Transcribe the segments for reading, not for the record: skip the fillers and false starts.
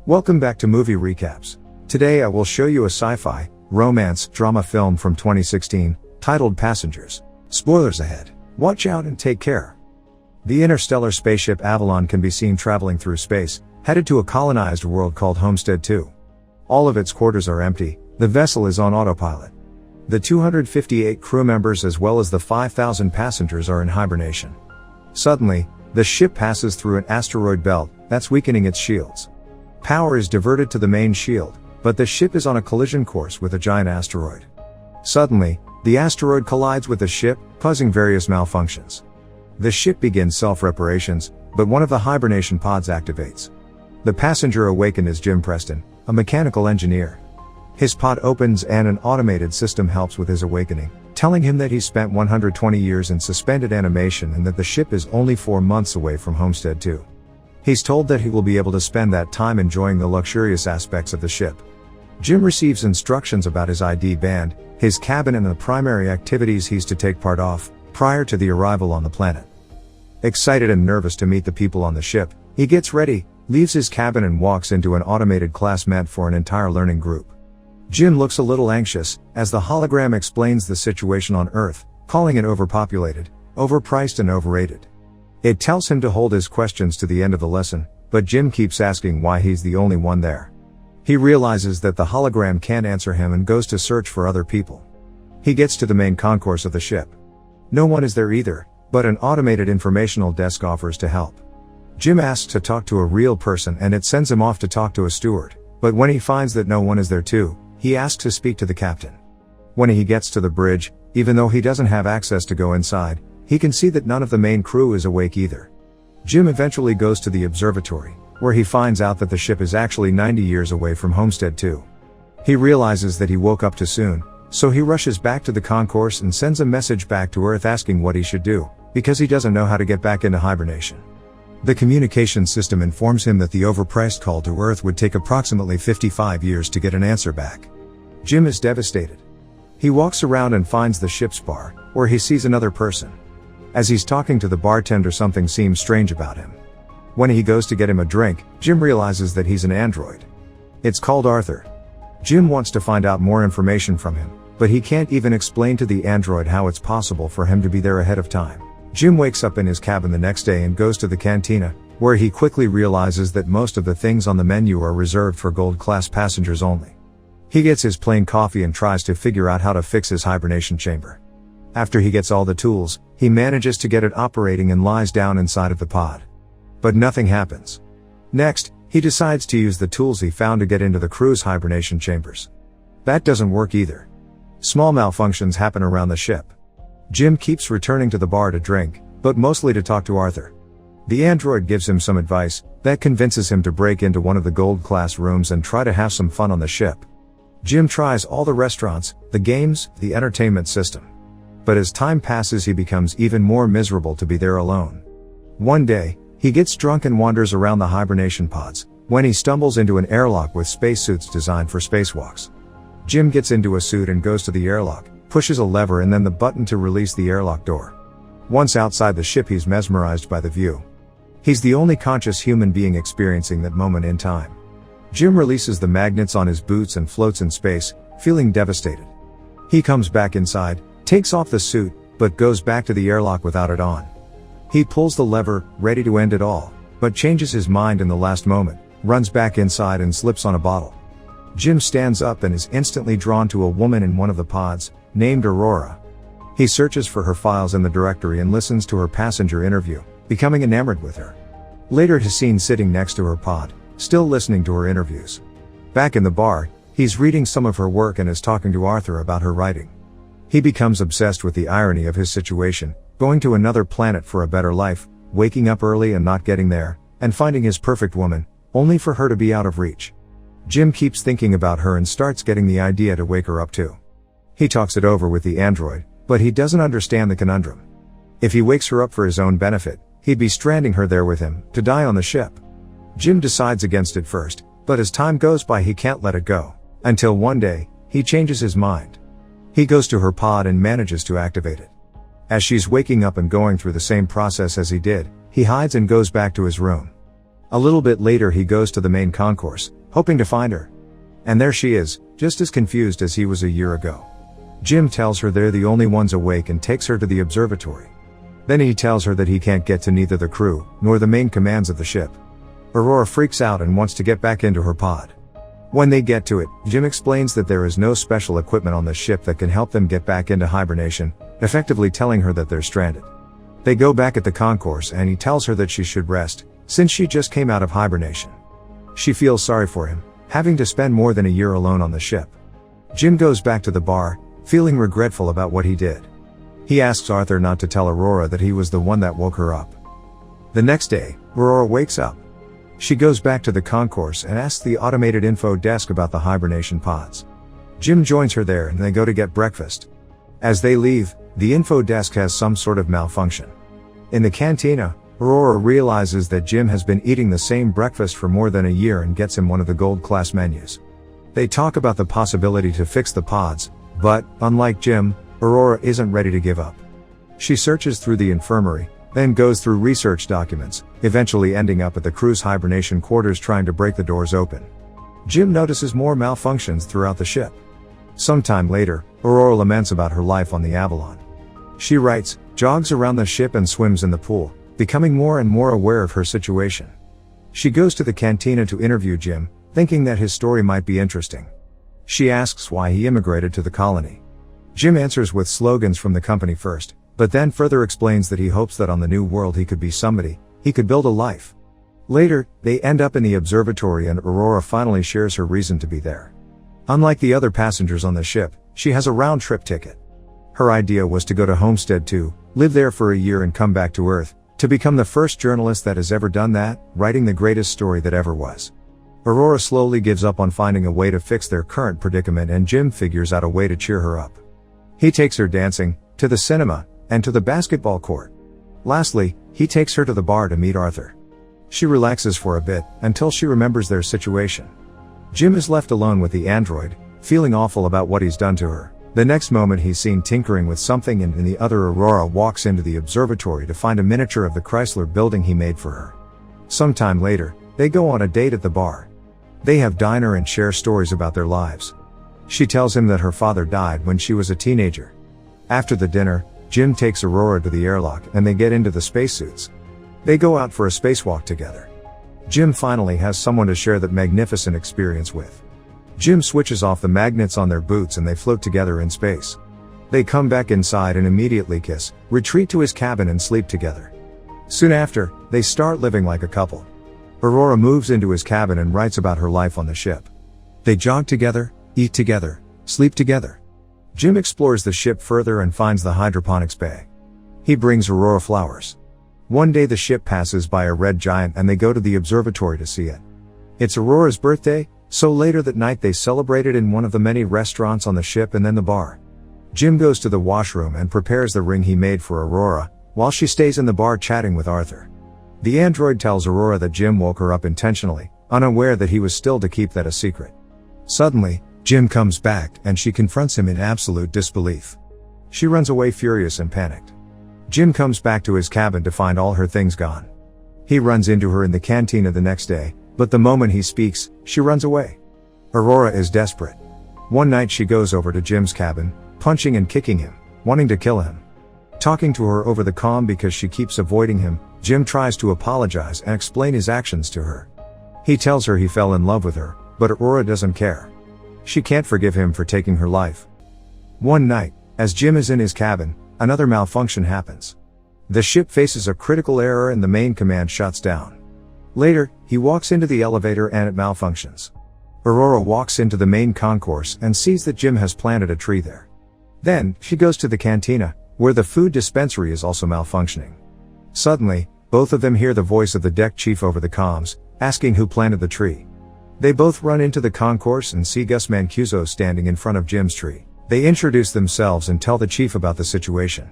Welcome back to Movie Recaps. Today I will show you a sci-fi, romance, drama film from 2016, titled Passengers. Spoilers ahead. Watch out and take care. The interstellar spaceship Avalon can be seen traveling through space, headed to a colonized world called Homestead 2. All of its quarters are empty, the vessel is on autopilot. The 258 crew members as well as the 5,000 passengers are in hibernation. Suddenly, the ship passes through an asteroid belt that's weakening its shields. Power is diverted to the main shield, but the ship is on a collision course with a giant asteroid. Suddenly, the asteroid collides with the ship, causing various malfunctions. The ship begins self-reparations, but one of the hibernation pods activates. The passenger awakened is Jim Preston, a mechanical engineer. His pod opens and an automated system helps with his awakening, telling him that he spent 120 years in suspended animation and that the ship is only 4 months away from Homestead 2. He's told that he will be able to spend that time enjoying the luxurious aspects of the ship. Jim receives instructions about his ID band, his cabin and the primary activities he's to take part of, prior to the arrival on the planet. Excited and nervous to meet the people on the ship, he gets ready, leaves his cabin and walks into an automated class meant for an entire learning group. Jim looks a little anxious, as the hologram explains the situation on Earth, calling it overpopulated, overpriced and overrated. It tells him to hold his questions to the end of the lesson, but Jim keeps asking why he's the only one there. He realizes that the hologram can't answer him and goes to search for other people. He gets to the main concourse of the ship. No one is there either, but an automated informational desk offers to help. Jim asks to talk to a real person and it sends him off to talk to a steward, but when he finds that no one is there too, he asks to speak to the captain. When he gets to the bridge, even though he doesn't have access to go inside, he can see that none of the main crew is awake either. Jim eventually goes to the observatory, where he finds out that the ship is actually 90 years away from Homestead 2. He realizes that he woke up too soon, so he rushes back to the concourse and sends a message back to Earth asking what he should do, because he doesn't know how to get back into hibernation. The communication system informs him that the overpriced call to Earth would take approximately 55 years to get an answer back. Jim is devastated. He walks around and finds the ship's bar, where he sees another person. As he's talking to the bartender, something seems strange about him. When he goes to get him a drink, Jim realizes that he's an android. It's called Arthur. Jim wants to find out more information from him, but he can't even explain to the android how it's possible for him to be there ahead of time. Jim wakes up in his cabin the next day and goes to the cantina, where he quickly realizes that most of the things on the menu are reserved for gold-class passengers only. He gets his plain coffee and tries to figure out how to fix his hibernation chamber. After he gets all the tools, he manages to get it operating and lies down inside of the pod. But nothing happens. Next, he decides to use the tools he found to get into the crew's hibernation chambers. That doesn't work either. Small malfunctions happen around the ship. Jim keeps returning to the bar to drink, but mostly to talk to Arthur. The android gives him some advice that convinces him to break into one of the gold-class rooms and try to have some fun on the ship. Jim tries all the restaurants, the games, the entertainment system. But as time passes, he becomes even more miserable to be there alone. One day, he gets drunk and wanders around the hibernation pods, when he stumbles into an airlock with spacesuits designed for spacewalks. Jim gets into a suit and goes to the airlock, pushes a lever and then the button to release the airlock door. Once outside the ship, he's mesmerized by the view. He's the only conscious human being experiencing that moment in time. Jim releases the magnets on his boots and floats in space, feeling devastated. He comes back inside, takes off the suit, but goes back to the airlock without it on. He pulls the lever, ready to end it all, but changes his mind in the last moment, runs back inside and slips on a bottle. Jim stands up and is instantly drawn to a woman in one of the pods, named Aurora. He searches for her files in the directory and listens to her passenger interview, becoming enamored with her. Later he's seen sitting next to her pod, still listening to her interviews. Back in the bar, he's reading some of her work and is talking to Arthur about her writing. He becomes obsessed with the irony of his situation, going to another planet for a better life, waking up early and not getting there, and finding his perfect woman, only for her to be out of reach. Jim keeps thinking about her and starts getting the idea to wake her up too. He talks it over with the android, but he doesn't understand the conundrum. If he wakes her up for his own benefit, he'd be stranding her there with him, to die on the ship. Jim decides against it first, but as time goes by he can't let it go, until one day, he changes his mind. He goes to her pod and manages to activate it. As she's waking up and going through the same process as he did, he hides and goes back to his room. A little bit later he goes to the main concourse, hoping to find her. And there she is, just as confused as he was a year ago. Jim tells her they're the only ones awake and takes her to the observatory. Then he tells her that he can't get to neither the crew, nor the main commands of the ship. Aurora freaks out and wants to get back into her pod. When they get to it, Jim explains that there is no special equipment on the ship that can help them get back into hibernation, effectively telling her that they're stranded. They go back at the concourse and he tells her that she should rest, since she just came out of hibernation. She feels sorry for him, having to spend more than a year alone on the ship. Jim goes back to the bar, feeling regretful about what he did. He asks Arthur not to tell Aurora that he was the one that woke her up. The next day, Aurora wakes up. She goes back to the concourse and asks the automated info desk about the hibernation pods. Jim joins her there and they go to get breakfast. As they leave, the info desk has some sort of malfunction. In the cantina, Aurora realizes that Jim has been eating the same breakfast for more than a year and gets him one of the gold class menus. They talk about the possibility to fix the pods, but, unlike Jim, Aurora isn't ready to give up. She searches through the infirmary, then goes through research documents, eventually ending up at the crew's hibernation quarters trying to break the doors open. Jim notices more malfunctions throughout the ship. Sometime later, Aurora laments about her life on the Avalon. She writes, jogs around the ship and swims in the pool, becoming more and more aware of her situation. She goes to the cantina to interview Jim, thinking that his story might be interesting. She asks why he immigrated to the colony. Jim answers with slogans from the company first, but then further explains that he hopes that on the new world he could be somebody, he could build a life. Later, they end up in the observatory and Aurora finally shares her reason to be there. Unlike the other passengers on the ship, she has a round-trip ticket. Her idea was to go to Homestead to live there for a year and come back to Earth, to become the first journalist that has ever done that, writing the greatest story that ever was. Aurora slowly gives up on finding a way to fix their current predicament and Jim figures out a way to cheer her up. He takes her dancing, to the cinema, and to the basketball court. Lastly, he takes her to the bar to meet Arthur. She relaxes for a bit, until she remembers their situation. Jim is left alone with the android, feeling awful about what he's done to her. The next moment he's seen tinkering with something and in the other Aurora walks into the observatory to find a miniature of the Chrysler building he made for her. Sometime later, they go on a date at the bar. They have dinner and share stories about their lives. She tells him that her father died when she was a teenager. After the dinner, Jim takes Aurora to the airlock and they get into the spacesuits. They go out for a spacewalk together. Jim finally has someone to share that magnificent experience with. Jim switches off the magnets on their boots and they float together in space. They come back inside and immediately kiss, retreat to his cabin and sleep together. Soon after, they start living like a couple. Aurora moves into his cabin and writes about her life on the ship. They jog together, eat together, sleep together. Jim explores the ship further and finds the hydroponics bay. He brings Aurora flowers. One day the ship passes by a red giant and they go to the observatory to see it. It's Aurora's birthday, so later that night they celebrate it in one of the many restaurants on the ship and then the bar. Jim goes to the washroom and prepares the ring he made for Aurora, while she stays in the bar chatting with Arthur. The android tells Aurora that Jim woke her up intentionally, unaware that he was still to keep that a secret. Suddenly, Jim comes back and she confronts him in absolute disbelief. She runs away furious and panicked. Jim comes back to his cabin to find all her things gone. He runs into her in the cantina the next day, but the moment he speaks, she runs away. Aurora is desperate. One night she goes over to Jim's cabin, punching and kicking him, wanting to kill him. Talking to her over the comm because she keeps avoiding him, Jim tries to apologize and explain his actions to her. He tells her he fell in love with her, but Aurora doesn't care. She can't forgive him for taking her life. One night, as Jim is in his cabin, another malfunction happens. The ship faces a critical error and the main command shuts down. Later, he walks into the elevator and it malfunctions. Aurora walks into the main concourse and sees that Jim has planted a tree there. Then, she goes to the cantina, where the food dispensary is also malfunctioning. Suddenly, both of them hear the voice of the deck chief over the comms, asking who planted the tree. They both run into the concourse and see Gus Mancuso standing in front of Jim's tree. They introduce themselves and tell the chief about the situation.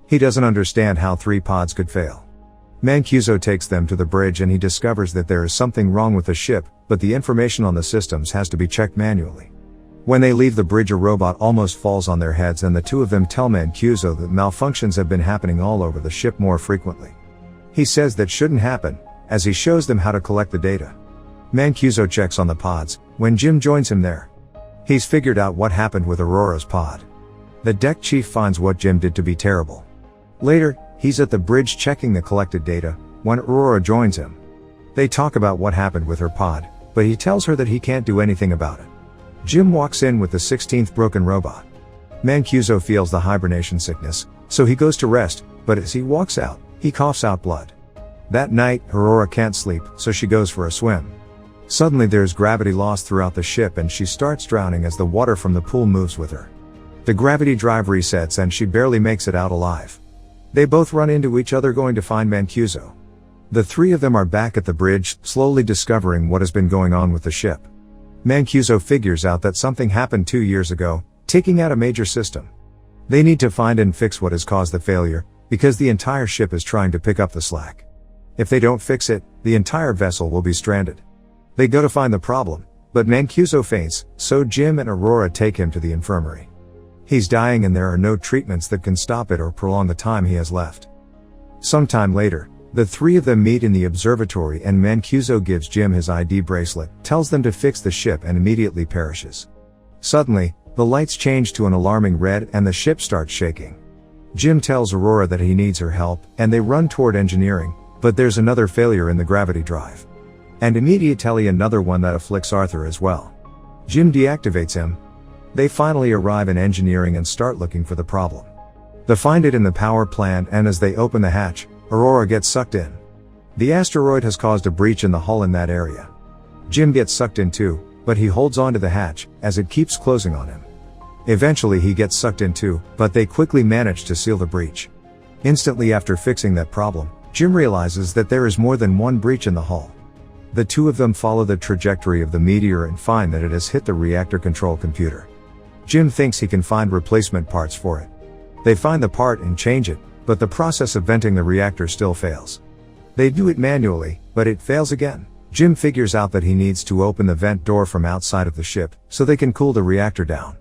He doesn't understand how 3 pods could fail. Mancuso takes them to the bridge and he discovers that there is something wrong with the ship, but the information on the systems has to be checked manually. When they leave the bridge, a robot almost falls on their heads and the two of them tell Mancuso that malfunctions have been happening all over the ship more frequently. He says that shouldn't happen, as he shows them how to collect the data. Mancuso checks on the pods, when Jim joins him there. He's figured out what happened with Aurora's pod. The deck chief finds what Jim did to be terrible. Later, he's at the bridge checking the collected data, when Aurora joins him. They talk about what happened with her pod, but he tells her that he can't do anything about it. Jim walks in with the 16th broken robot. Mancuso feels the hibernation sickness, so he goes to rest, but as he walks out, he coughs out blood. That night, Aurora can't sleep, so she goes for a swim. Suddenly there's gravity loss throughout the ship and she starts drowning as the water from the pool moves with her. The gravity drive resets and she barely makes it out alive. They both run into each other going to find Mancuso. The three of them are back at the bridge, slowly discovering what has been going on with the ship. Mancuso figures out that something happened 2 years ago, taking out a major system. They need to find and fix what has caused the failure, because the entire ship is trying to pick up the slack. If they don't fix it, the entire vessel will be stranded. They go to find the problem, but Mancuso faints, so Jim and Aurora take him to the infirmary. He's dying and there are no treatments that can stop it or prolong the time he has left. Sometime later, the three of them meet in the observatory and Mancuso gives Jim his ID bracelet, tells them to fix the ship and immediately perishes. Suddenly, the lights change to an alarming red and the ship starts shaking. Jim tells Aurora that he needs her help, and they run toward engineering, but there's another failure in the gravity drive. And immediately another one that afflicts Arthur as well. Jim deactivates him. They finally arrive in engineering and start looking for the problem. They find it in the power plant and as they open the hatch, Aurora gets sucked in. The asteroid has caused a breach in the hull in that area. Jim gets sucked in too, but he holds onto the hatch, as it keeps closing on him. Eventually he gets sucked in too, but they quickly manage to seal the breach. Instantly after fixing that problem, Jim realizes that there is more than one breach in the hull. The two of them follow the trajectory of the meteor and find that it has hit the reactor control computer. Jim thinks he can find replacement parts for it. They find the part and change it, but the process of venting the reactor still fails. They do it manually, but it fails again. Jim figures out that he needs to open the vent door from outside of the ship, so they can cool the reactor down.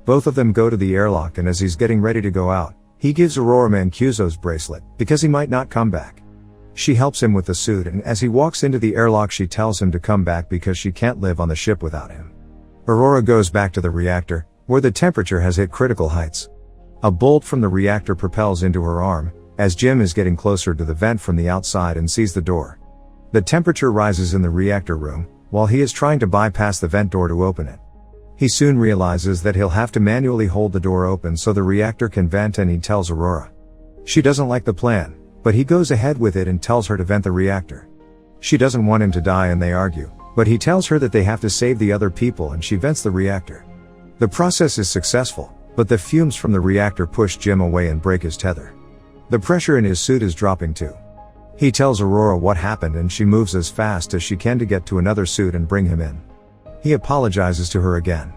Both of them go to the airlock and as he's getting ready to go out, he gives Aurora Mancuso's bracelet, because he might not come back. She helps him with the suit and as he walks into the airlock she tells him to come back because she can't live on the ship without him. Aurora goes back to the reactor, where the temperature has hit critical heights. A bolt from the reactor propels into her arm, as Jim is getting closer to the vent from the outside and sees the door. The temperature rises in the reactor room, while he is trying to bypass the vent door to open it. He soon realizes that he'll have to manually hold the door open so the reactor can vent and he tells Aurora. She doesn't like the plan, but he goes ahead with it and tells her to vent the reactor. She doesn't want him to die and they argue, but he tells her that they have to save the other people and she vents the reactor. The process is successful, but the fumes from the reactor push Jim away and break his tether. The pressure in his suit is dropping too. He tells Aurora what happened and she moves as fast as she can to get to another suit and bring him in. He apologizes to her again.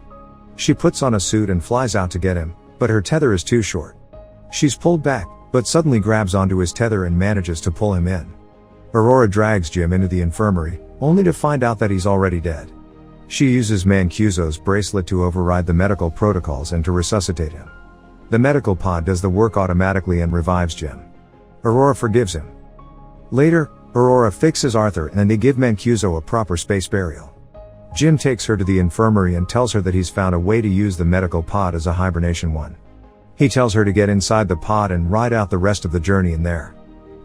She puts on a suit and flies out to get him, but her tether is too short. She's pulled back, but suddenly grabs onto his tether and manages to pull him in. Aurora drags Jim into the infirmary, only to find out that he's already dead. She uses Mancuso's bracelet to override the medical protocols and to resuscitate him. The medical pod does the work automatically and revives Jim. Aurora forgives him. Later, Aurora fixes Arthur and they give Mancuso a proper space burial. Jim takes her to the infirmary and tells her that he's found a way to use the medical pod as a hibernation one. He tells her to get inside the pod and ride out the rest of the journey in there.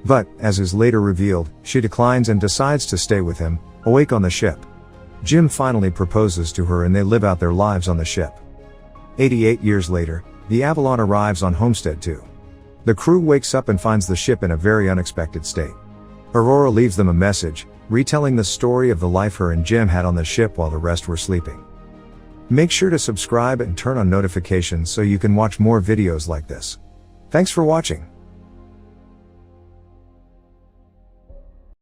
But, as is later revealed, she declines and decides to stay with him, awake on the ship. Jim finally proposes to her and they live out their lives on the ship. 88 years later, the Avalon arrives on Homestead 2. The crew wakes up and finds the ship in a very unexpected state. Aurora leaves them a message, retelling the story of the life her and Jim had on the ship while the rest were sleeping. Make sure to subscribe and turn on notifications so you can watch more videos like this. Thanks for watching.